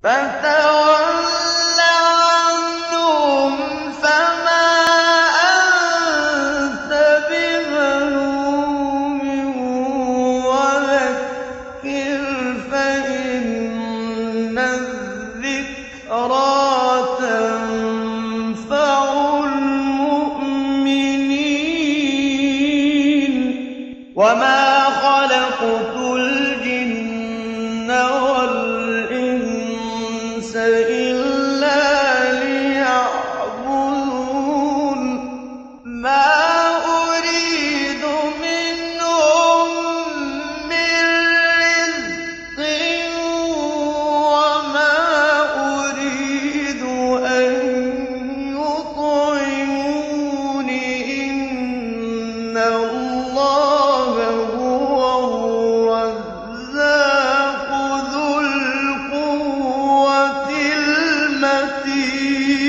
فَتَوَلَّ عَنْهُمْ فَمَا أَنتَ بِمَلُومٍ وَذَكِّرْ فَإِنَّ الذِّكْرَىٰ تَنفَعُ الْمُؤْمِنِينَ وَمَا خَلَقْتُ الْجِنَّ وَالْإِنسَ إِلَّا لِيَعْبُدُونِ مَا أُرِيدُ مِنْهُم مِّن رِّزْقٍ وَمَا أُرِيدُ أَن يُطْعِمُونِ إِنَّ اللَّهَ هُوَ الرَّزَّاقُ ذُو الْقُوَّةِ الْمَتِينُ